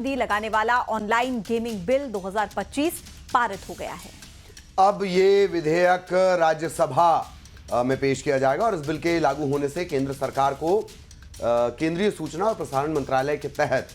लगाने वाला online gaming bill 2025 पारित हो गया है। अब ये विधेयक राज्यसभा में पेश किया जाएगा और इस बिल के लागू होने से केंद्र सरकार को केंद्रीय सूचना और प्रसारण मंत्रालय के तहत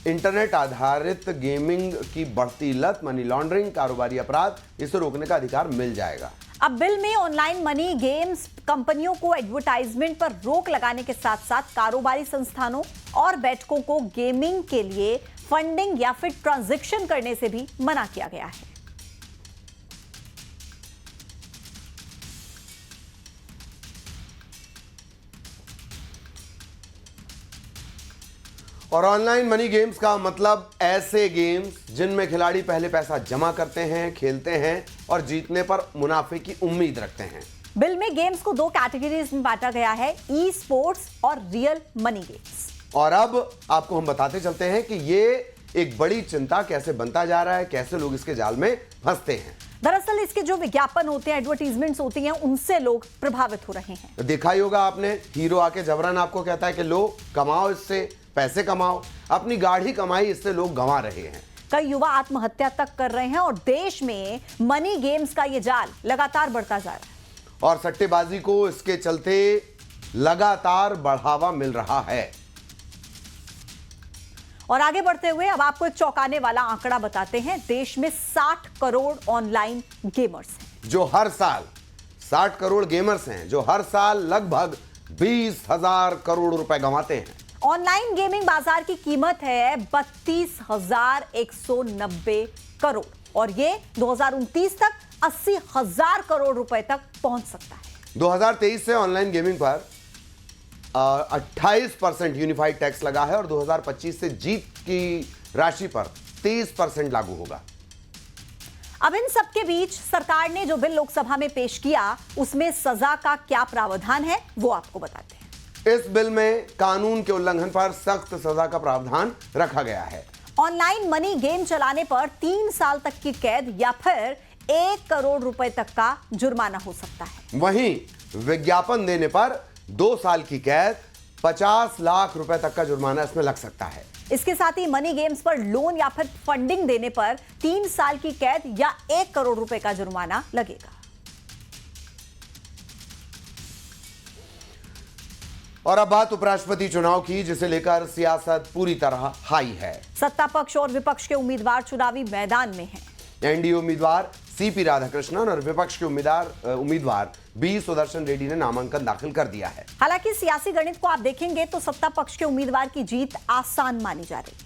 इंटरनेट आधारित गेमिंग की बढ़ती लत, मनी लॉन्ड्रिंग, कारोबारी अपराध, इसे रोकने का अधिकार मिल जाएगा। अब बिल में ऑनलाइन मनी गेम्स कंपनियों को एडवर्टाइजमेंट पर रोक लगाने के साथ साथ कारोबारी संस्थानों और बैठकों को गेमिंग के लिए फंडिंग या फिर ट्रांजैक्शन करने से भी मना किया गया है। और ऑनलाइन मनी गेम्स का मतलब ऐसे गेम्स जिनमें खिलाड़ी पहले पैसा जमा करते हैं, खेलते हैं और जीतने पर मुनाफे की उम्मीद रखते हैं। बिल में गेम्स को 2 कैटेगरीज में बांटा गया है, ई स्पोर्ट्स और रियल मनी गेम्स। और अब आपको हम बताते चलते हैं कि ये एक बड़ी चिंता कैसे बनता जा रहा है, कैसे लोग इसके जाल में फंसते हैं। दरअसल इसके जो विज्ञापन होते हैं, एडवर्टीजमेंट्स होती हैं, उनसे लोग प्रभावित हो रहे हैं। देखा ही होगा आपने, हीरो आके जबरन आपको कहता है कि लो कमाओ, इससे पैसे कमाओ, अपनी गाढ़ी कमाई इससे लोग गंवा रहे हैं। कई युवा आत्महत्या तक कर रहे हैं और देश में मनी गेम्स का ये जाल लगातार बढ़ता जा रहा है और सट्टेबाजी को इसके चलते लगातार बढ़ावा मिल रहा है। और आगे बढ़ते हुए अब आपको एक चौंकाने वाला आंकड़ा बताते हैं। देश में 60 करोड़ ऑनलाइन गेमर्स हैं, जो हर साल 60 करोड़ गेमर्स हैं जो हर साल लगभग 20,000 करोड़ रुपए गंवाते हैं। ऑनलाइन गेमिंग बाजार की कीमत है 32,190 करोड़ और ये 2029 तक 80,000 करोड़ रुपए तक पहुंच सकता है। 2023 से ऑनलाइन गेमिंग पर 28% यूनिफाइड टैक्स लगा है और 2025 से जीत की राशि पर 30% लागू होगा। अब इन सबके बीच सरकार ने जो बिल लोकसभा में पेश किया, उसमें सजा का क्या प्रावधान है वो आपको बताते हैं। इस बिल में कानून के उल्लंघन पर सख्त सजा का प्रावधान रखा गया है। ऑनलाइन मनी गेम चलाने पर 3 साल तक की कैद या फिर 1 करोड़ रुपए तक का जुर्माना हो सकता है। वहीं विज्ञापन देने पर 2 साल की कैद, 50 लाख रुपए तक का जुर्माना इसमें लग सकता है। इसके साथ ही मनी गेम्स पर लोन या फिर फंडिंग देने पर 3 साल की कैद या 1 करोड़ रुपए का जुर्माना लगेगा। और अब बात उपराष्ट्रपति चुनाव की, जिसे लेकर सियासत पूरी तरह हाई है। सत्ता पक्ष और विपक्ष के उम्मीदवार चुनावी मैदान में हैं। एनडीए उम्मीदवार सीपी राधाकृष्णन और विपक्ष के उम्मीदवार बी सुदर्शन रेड्डी ने नामांकन दाखिल कर दिया है। हालांकि सियासी गणित को आप देखेंगे तो सत्ता पक्ष के उम्मीदवार की जीत आसान मानी जा रही है।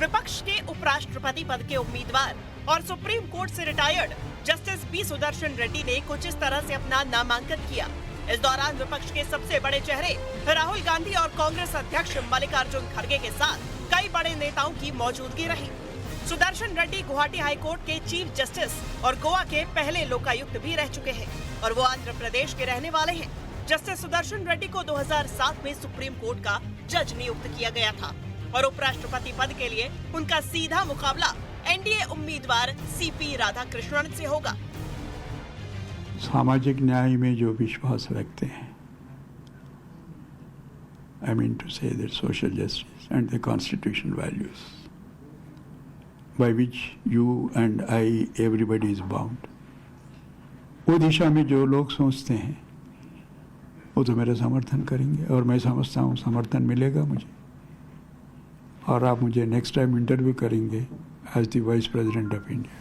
विपक्ष के उपराष्ट्रपति पद के उम्मीदवार और सुप्रीम कोर्ट से retired justice B Sudarshan Reddy ने कुछ इस तरह से अपना नामांकन किया। इस दौरान विपक्ष के सबसे बड़े चेहरे राहुल गांधी और कांग्रेस अध्यक्ष मल्लिकार्जुन खड़गे के साथ कई बड़े नेताओं की मौजूदगी रही। सुदर्शन रेड्डी गुवाहाटी हाईकोर्ट के चीफ जस्टिस और गोवा के पहले लोकायुक्त भी रह चुके हैं और वो आंध्र प्रदेश के रहने वाले हैं। जस्टिस सुदर्शन रेड्डी को 2007 में सुप्रीम कोर्ट का जज नियुक्त किया गया था और उपराष्ट्रपति पद के लिए उनका सीधा मुकाबला एनडीए उम्मीदवार सीपी राधाकृष्णन से होगा। सामाजिक न्याय में जो विश्वास रखते हैं, I mean to say that social justice and the constitutional values by which you and I, everybody is bound, वो दिशा में जो लोग सोचते हैं वो तो मेरा समर्थन करेंगे और मैं समझता हूँ समर्थन मिलेगा मुझे और आप मुझे नेक्स्ट टाइम इंटरव्यू करेंगे as the vice president of India.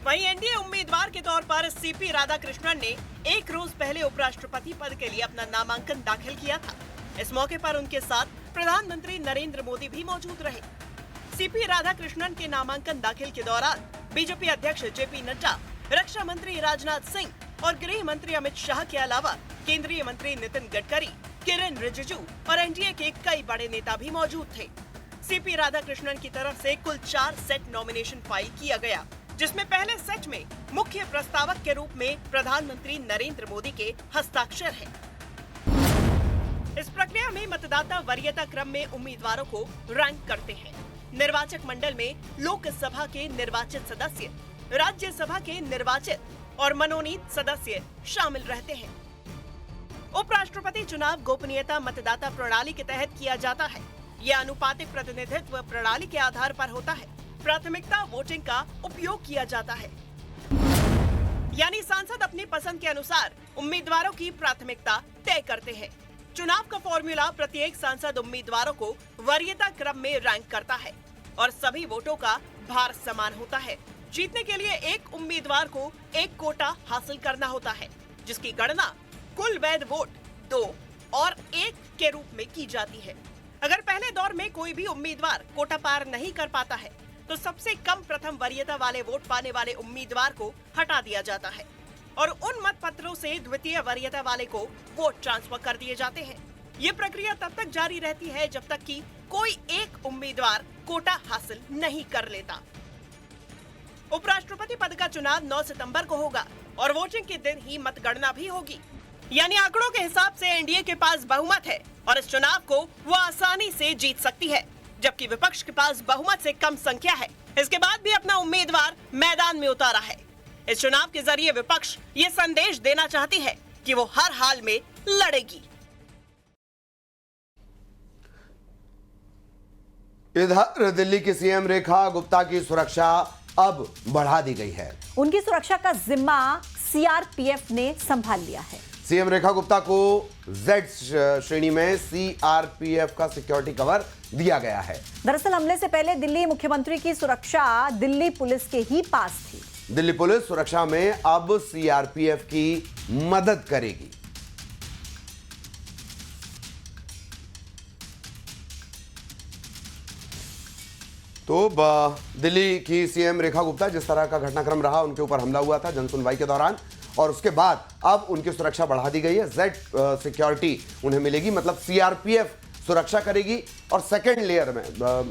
वहीं एनडीए उम्मीदवार के तौर पर सीपी राधाकृष्णन ने एक रोज पहले उपराष्ट्रपति पद के लिए अपना नामांकन दाखिल किया था। इस मौके पर उनके साथ प्रधानमंत्री नरेंद्र मोदी भी मौजूद रहे। सीपी राधाकृष्णन के नामांकन दाखिल के दौरान बीजेपी अध्यक्ष जेपी नड्डा, रक्षा मंत्री राजनाथ सिंह और गृह मंत्री अमित शाह के अलावा केंद्रीय मंत्री नितिन गडकरी, किरेन रिजिजू और एनडीए के कई बड़े नेता भी मौजूद थे। सीपी राधाकृष्णन की तरफ से कुल 4 सेट नॉमिनेशन फाइल किया गया, जिसमें पहले सेट में मुख्य प्रस्तावक के रूप में प्रधानमंत्री नरेंद्र मोदी के हस्ताक्षर हैं। इस प्रक्रिया में मतदाता वरीयता क्रम में उम्मीदवारों को रैंक करते हैं। निर्वाचक मंडल में लोकसभा के निर्वाचित सदस्य, राज्यसभा के निर्वाचित और मनोनीत सदस्य शामिल रहते हैं। उपराष्ट्रपति चुनाव गोपनीयता मतदाता प्रणाली के तहत किया जाता है। यह अनुपातिक प्रतिनिधित्व प्रणाली के आधार पर होता है। प्राथमिकता वोटिंग का उपयोग किया जाता है, यानी सांसद अपनी पसंद के अनुसार उम्मीदवारों की प्राथमिकता तय करते हैं। चुनाव का फॉर्मूला प्रत्येक सांसद उम्मीदवारों को वरीयता क्रम में रैंक करता है और सभी वोटों का भार समान होता है। जीतने के लिए एक उम्मीदवार को एक कोटा हासिल करना होता है, जिसकी गणना कुल वैध वोट 2 और 1 के रूप में की जाती है। अगर पहले दौर में कोई भी उम्मीदवार कोटा पार नहीं कर पाता है तो सबसे कम प्रथम वरीयता वाले वोट पाने वाले उम्मीदवार को हटा दिया जाता है और उन मत पत्रों से द्वितीय वरीयता वाले को वोट ट्रांसफर कर दिए जाते हैं। ये प्रक्रिया तब तक जारी रहती है जब तक कि कोई एक उम्मीदवार कोटा हासिल नहीं कर लेता। उपराष्ट्रपति पद का चुनाव 9 सितंबर को होगा और वोटिंग के दिन ही मतगणना भी होगी। यानी आंकड़ों के हिसाब से एनडीए के पास बहुमत है और इस चुनाव को वो आसानी से जीत सकती है, जबकि विपक्ष के पास बहुमत से कम संख्या है। इसके बाद भी अपना उम्मीदवार मैदान में उतारा है। इस चुनाव के जरिए विपक्ष ये संदेश देना चाहती है कि वो हर हाल में लड़ेगी। इधर दिल्ली की सीएम रेखा गुप्ता की सुरक्षा अब बढ़ा दी गई है। उनकी सुरक्षा का जिम्मा सीआरपीएफ ने संभाल लिया है। सीएम रेखा गुप्ता को जेड श्रेणी में सीआरपीएफ का सिक्योरिटी कवर दिया गया है। दरअसल हमले से पहले दिल्ली मुख्यमंत्री की सुरक्षा दिल्ली पुलिस के ही पास थी। दिल्ली पुलिस सुरक्षा में अब सीआरपीएफ की मदद करेगी। तो दिल्ली की सीएम रेखा गुप्ता, जिस तरह का घटनाक्रम रहा, उनके ऊपर हमला हुआ था जनसुनवाई के दौरान, और उसके बाद अब उनकी सुरक्षा बढ़ा दी गई है। जेड सिक्योरिटी उन्हें मिलेगी, मतलब सीआरपीएफ सुरक्षा करेगी और सेकेंड लेयर में